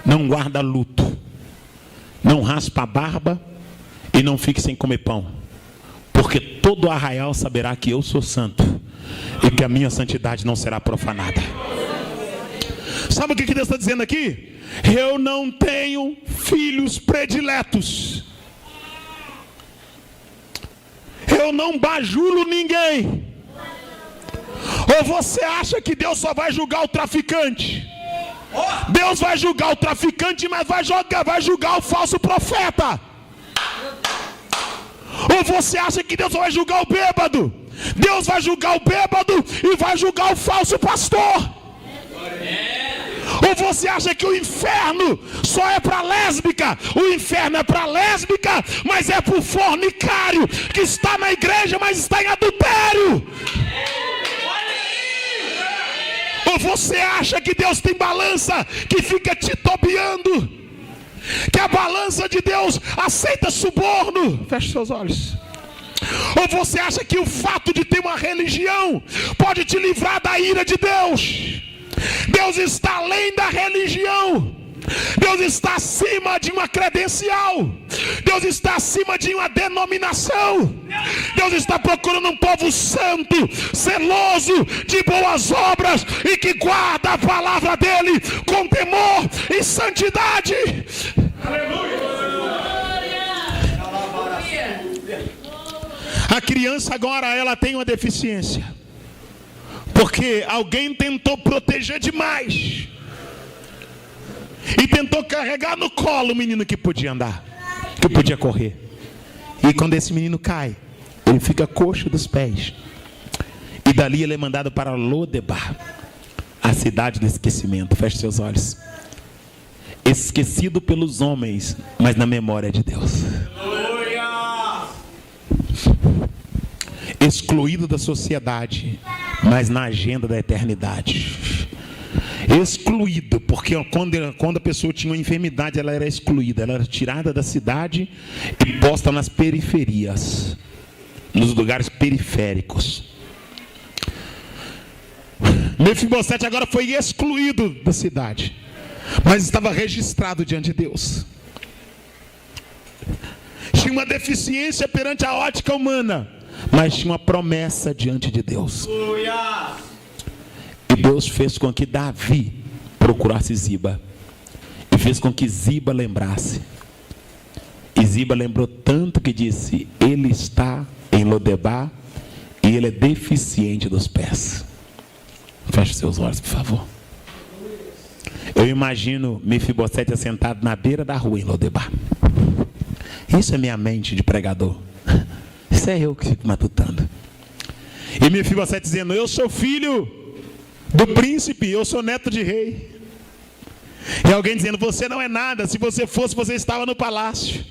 não guarda luto, não raspa a barba e não fique sem comer pão, porque todo o arraial saberá que eu sou santo e que a minha santidade não será profanada. Sabe o que Deus está dizendo aqui? Eu não tenho filhos prediletos. Eu não bajulo ninguém. Ou você acha que Deus só vai julgar o traficante? Deus vai julgar o traficante, mas vai julgar o falso profeta. Ou você acha que Deus só vai julgar o bêbado? Deus vai julgar o bêbado e vai julgar o falso pastor. Ou você acha que o inferno só é para lésbica? O inferno é para lésbica, mas é para o fornicário que está na igreja, mas está em adultério. Ou você acha que Deus tem balança que fica titubeando? Que a balança de Deus aceita suborno? Feche seus olhos. Ou você acha que o fato de ter uma religião pode te livrar da ira de Deus? Deus está além da religião. Deus está acima de uma credencial. Deus está acima de uma denominação. Deus está procurando um povo santo, zeloso de boas obras e que guarda a palavra dele com temor e santidade. Aleluia. A criança agora ela tem uma deficiência, porque alguém tentou proteger demais e tentou carregar no colo o menino que podia andar, que podia correr. E quando esse menino cai, ele fica coxo dos pés. E dali ele é mandado para Lodebar, a cidade do esquecimento. Feche seus olhos. Esquecido pelos homens, mas na memória de Deus. Excluído da sociedade, mas na agenda da eternidade. Excluído, porque quando a pessoa tinha uma enfermidade, ela era excluída, ela era tirada da cidade e posta nas periferias, nos lugares periféricos. Mefibosete agora foi excluído da cidade, mas estava registrado diante de Deus. Tinha uma deficiência perante a ótica humana, mas tinha uma promessa diante de Deus. E Deus fez com que Davi procurasse Ziba, e fez com que Ziba lembrasse. E Ziba lembrou tanto que disse: ele está em Lodebar e ele é deficiente dos pés. Feche seus olhos, por favor. Eu imagino Mefibosete sentado na beira da rua em Lodebar. Isso é minha mente de pregador. Isso é eu que fico matutando. E Mefibosete dizendo: eu sou filho do príncipe, eu sou neto de rei. E alguém dizendo: você não é nada, se você fosse, você estava no palácio.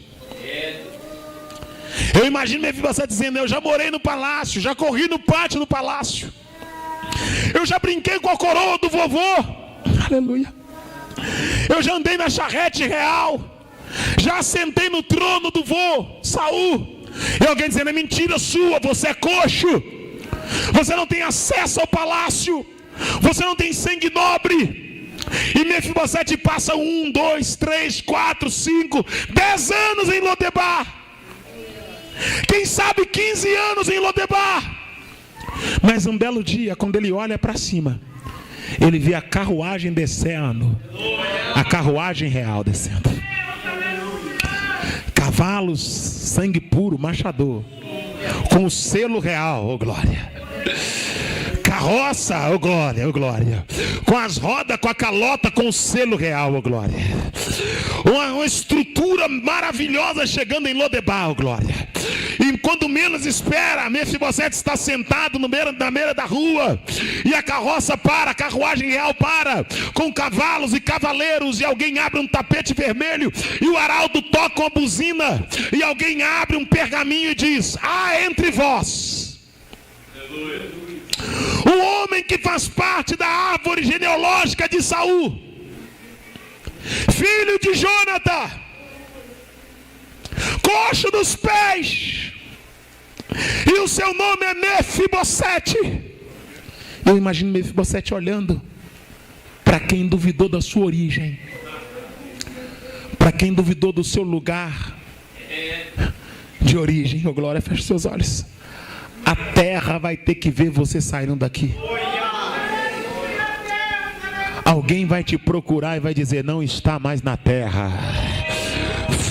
Eu imagino Mefibosete dizendo: eu já morei no palácio, já corri no pátio do palácio, eu já brinquei com a coroa do vovô, Aleluia. Eu já andei na charrete real, já sentei no trono do vô Saul, e alguém dizendo: é mentira sua, você é coxo, você não tem acesso ao palácio, você não tem sangue nobre. E Mefibosete passa 1, 2, 3, 4, 5, 10 anos em Lodebar, quem sabe 15 anos em Lodebar. Mas um belo dia, quando ele olha para cima, ele vê a carruagem descendo, a carruagem real descendo, cavalos, sangue puro, machador, com o selo real, oh glória. Carroça, oh glória, oh glória. Com as rodas, com a calota, com o selo real, oh glória. Uma estrutura maravilhosa chegando em Lodebar, oh glória. E quando menos espera, Mefibosete está sentado na beira da rua, e a carroça para, a carruagem real para, com cavalos e cavaleiros, e alguém abre um tapete vermelho, e o arauto toca uma buzina, e alguém abre um pergaminho e diz: há entre vós o homem que faz parte da árvore genealógica de Saul, filho de Jonatã, coxo dos pés, e o seu nome é Mefibosete. Eu imagino Mefibosete olhando para quem duvidou da sua origem, para quem duvidou do seu lugar de origem. Oh glória, feche seus olhos. A terra vai ter que ver você saindo daqui. Alguém vai te procurar e vai dizer: não está mais na terra,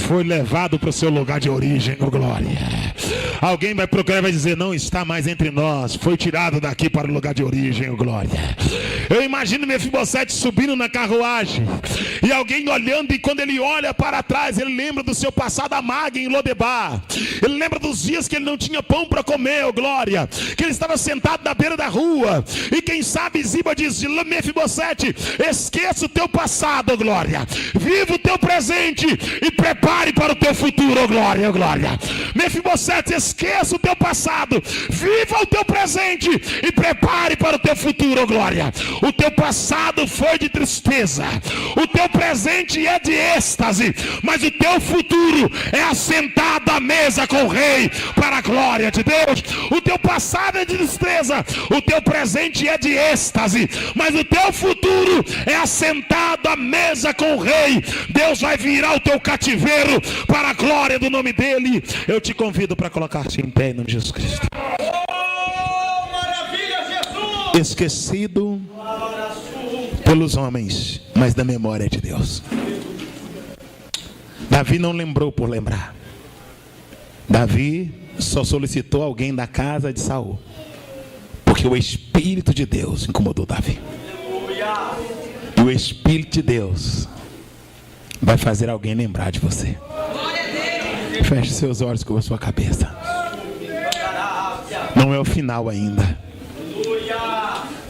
foi levado para o seu lugar de origem, oh glória. Alguém vai procurar e vai dizer: não está mais entre nós, foi tirado daqui para o lugar de origem, oh glória. Eu imagino Mefibosete subindo na carruagem, e alguém olhando, e quando ele olha para trás, ele lembra do seu passado amargo em Lodebar. Ele lembra dos dias que ele não tinha pão para comer, oh glória, que ele estava sentado na beira da rua. E quem sabe Ziba diz: Mefibosete, esqueça o teu passado, oh glória, viva o teu presente e prepare para o teu futuro, oh glória, oh glória. Mefibosete, esqueça o teu passado, viva o teu presente e prepare para o teu futuro, oh glória. O teu passado foi de tristeza, o teu presente é de êxtase, mas o teu futuro é assentado à mesa com o rei para a glória de Deus. O teu passado é de tristeza, o teu presente é de êxtase, mas o teu futuro é assentado à mesa com o rei. Deus vai virar o teu cativeiro para a glória do nome dele. Eu te convido para colocar-se em pé em nome de Jesus Cristo. Esquecido pelos homens, mas da memória de Deus. Davi não lembrou por lembrar. Davi só solicitou alguém da casa de Saul, porque o Espírito de Deus incomodou Davi. E o Espírito de Deus vai fazer alguém lembrar de você. Feche seus olhos com a sua cabeça. Não é o final ainda.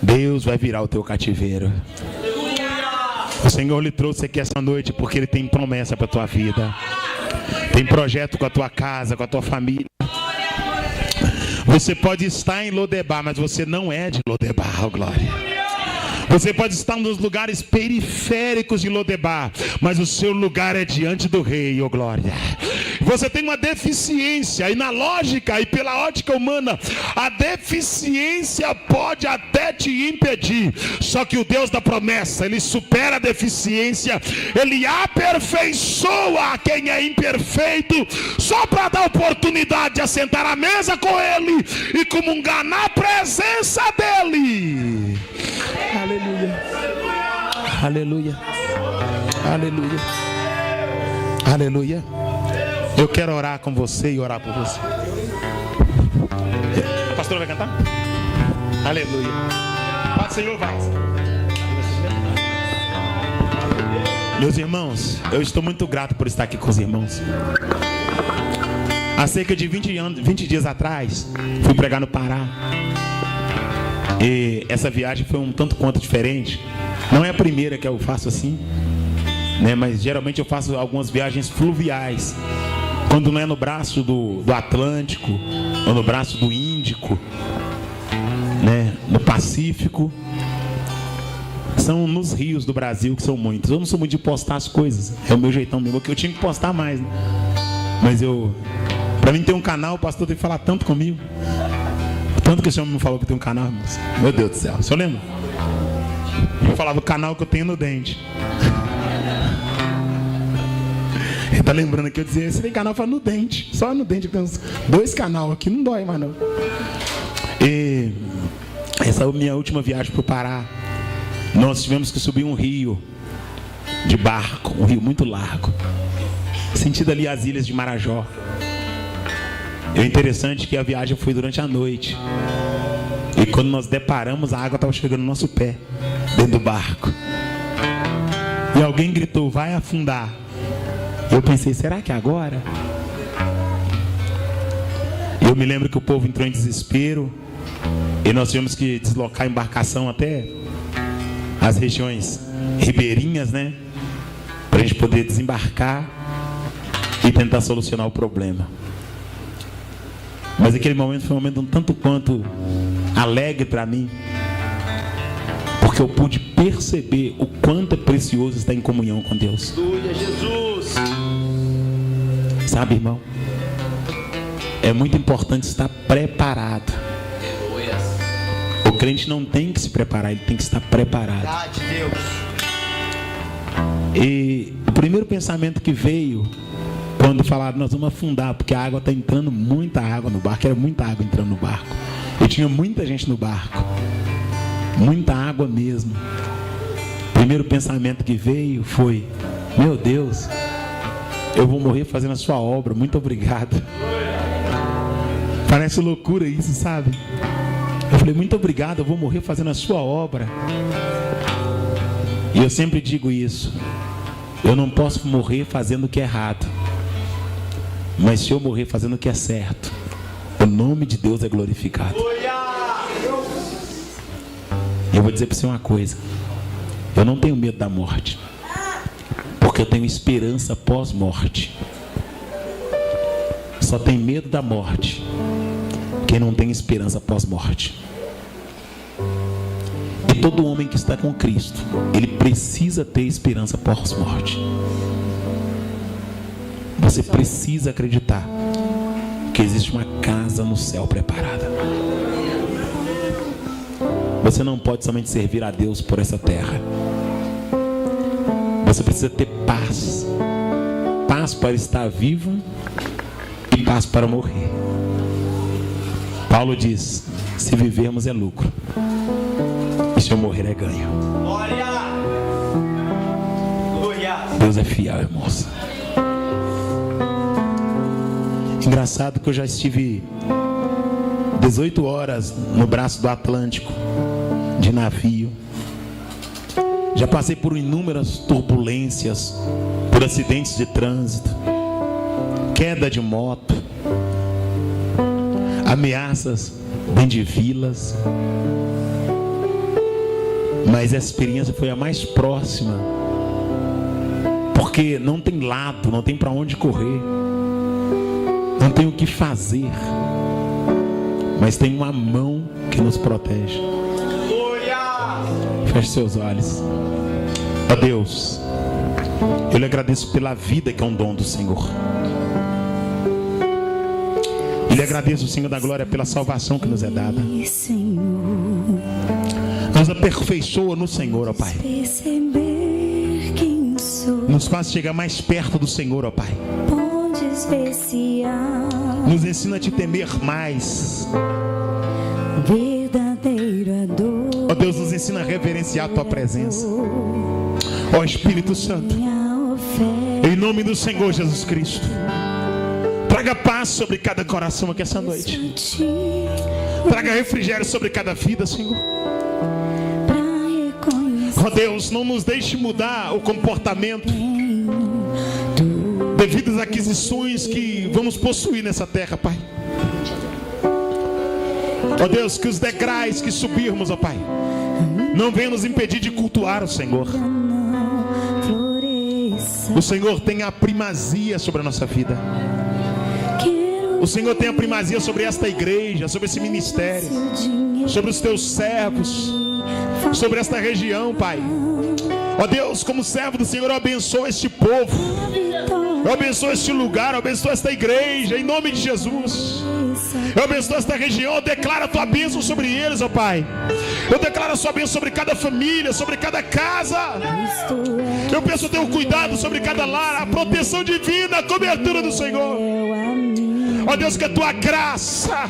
Deus vai virar o teu cativeiro. O Senhor lhe trouxe aqui essa noite porque Ele tem promessa para a tua vida. Tem projeto com a tua casa, com a tua família. Você pode estar em Lodebar, mas você não é de Lodebar, oh glória. Você pode estar nos lugares periféricos de Lodebar, mas o seu lugar é diante do rei, oh glória. Você tem uma deficiência, e na lógica e pela ótica humana, a deficiência pode até te impedir. Só que o Deus da promessa, Ele supera a deficiência, Ele aperfeiçoa quem é imperfeito, só para dar oportunidade de assentar à mesa com Ele e comungar na presença dEle. Aleluia, aleluia, aleluia, aleluia. Eu quero orar com você e orar por você. A pastora vai cantar? Aleluia. Paz do Senhor, vai. Meus irmãos, eu estou muito grato por estar aqui com os irmãos. Há cerca de 20 dias atrás, fui pregar no Pará. E essa viagem foi um tanto quanto diferente. Não é a primeira que eu faço assim, né? Mas geralmente eu faço algumas viagens fluviais, quando não é no braço do Atlântico ou no braço do Índico, né? No Pacífico. são nos rios do Brasil, que são muitos. Eu não sou muito de postar as coisas, é o meu jeitão mesmo, que eu tinha que postar mais, né? Mas para mim ter um canal, o pastor tem que falar tanto comigo. Tanto que o senhor me falou que tem um canal, irmãos. Meu Deus do céu, o senhor lembra? Eu falava o canal que eu tenho no dente. Ele tá lembrando aqui, eu dizia, você tem canal, fala no dente. Só no dente, tem uns 2 canais aqui, não dói mais não. E essa é a minha última viagem para o Pará. Nós tivemos que subir um rio de barco, um rio muito largo, sentido ali as ilhas de Marajó. E o interessante é que a viagem foi durante a noite. E quando nós deparamos, a água estava chegando no nosso pé, dentro do barco. E alguém gritou, vai afundar. Eu pensei, será que é agora? Eu me lembro que o povo entrou em desespero. E nós tivemos que deslocar a embarcação até as regiões ribeirinhas, né? Para a gente poder desembarcar e tentar solucionar o problema. Mas aquele momento foi um momento um tanto quanto alegre para mim, porque eu pude perceber o quanto é precioso estar em comunhão com Deus. Aleluia, Jesus. Sabe, irmão, é muito importante estar preparado. O crente não tem que se preparar, ele tem que estar preparado. Verdade, Deus. E o primeiro pensamento que veio quando falaram, nós vamos afundar, porque a água está entrando, muita água no barco, era muita água entrando no barco. E tinha muita gente no barco, muita água mesmo. O primeiro pensamento que veio foi, meu Deus, eu vou morrer fazendo a sua obra, muito obrigado. Parece loucura isso, sabe? Eu falei, muito obrigado, eu vou morrer fazendo a sua obra. E eu sempre digo isso, eu não posso morrer fazendo o que é errado, mas se eu morrer fazendo o que é certo, o nome de Deus é glorificado. E eu vou dizer para você uma coisa, eu não tenho medo da morte, porque eu tenho esperança pós-morte. Só tem medo da morte quem não tem esperança pós-morte. E todo homem que está com Cristo, ele precisa ter esperança pós-morte. Você precisa acreditar que existe uma casa no céu preparada. Você não pode somente servir a Deus por essa terra. Você precisa ter paz. Paz para estar vivo e paz para morrer. Paulo diz, se vivermos é lucro, e se eu morrer é ganho. Glória! Glória! Deus é fiel, irmãos. Engraçado que eu já estive 18 horas no braço do Atlântico, de navio. Já passei por inúmeras turbulências, por acidentes de trânsito, queda de moto, ameaças dentro de vilas. Mas essa experiência foi a mais próxima, porque não tem lado, não tem para onde correr, não tem o que fazer, mas tem uma mão que nos protege. Feche seus olhos. Ó Deus, eu lhe agradeço pela vida que é um dom do Senhor. Eu lhe agradeço, Senhor da glória, pela salvação que nos é dada. Nos aperfeiçoa no Senhor, ó Pai. Nos faz chegar mais perto do Senhor, ó Pai. Nos ensina a te temer mais. Ó Deus, nos ensina a reverenciar a tua presença. Ó Espírito Santo, em nome do Senhor Jesus Cristo, traga paz sobre cada coração aqui essa noite. Traga refrigério sobre cada vida, Senhor. Ó Deus, não nos deixe mudar o comportamento devido às aquisições que vamos possuir nessa terra, Pai. Ó Deus, que os degraus que subirmos, ó Pai, não venham nos impedir de cultuar o Senhor. O Senhor tem a primazia sobre a nossa vida. O Senhor tem a primazia sobre esta igreja, sobre esse ministério, sobre os teus servos, sobre esta região, Pai. Ó Deus, como servo do Senhor, eu abençoo este povo, eu abençoo este lugar, eu abençoo esta igreja, em nome de Jesus. Eu abençoo esta região, eu declaro a tua bênção sobre eles, ó Pai. Eu declaro a sua bênção sobre cada família, sobre cada casa. Eu peço o teu cuidado sobre cada lar, a proteção divina, a cobertura do Senhor. Ó Deus, que a tua graça,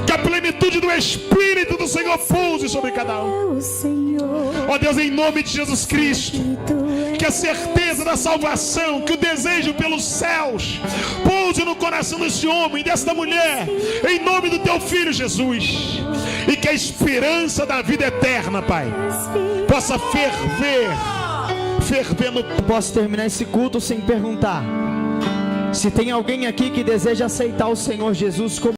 que a plenitude do Espírito do Senhor pouse sobre cada um. Ó Deus, em nome de Jesus Cristo, que a certeza da salvação, que o desejo pelos céus pouse no coração deste homem, desta mulher, em nome do teu Filho Jesus. E que a esperança da vida eterna, Pai, possa ferver no... Posso terminar esse culto sem perguntar se tem alguém aqui que deseja aceitar o Senhor Jesus como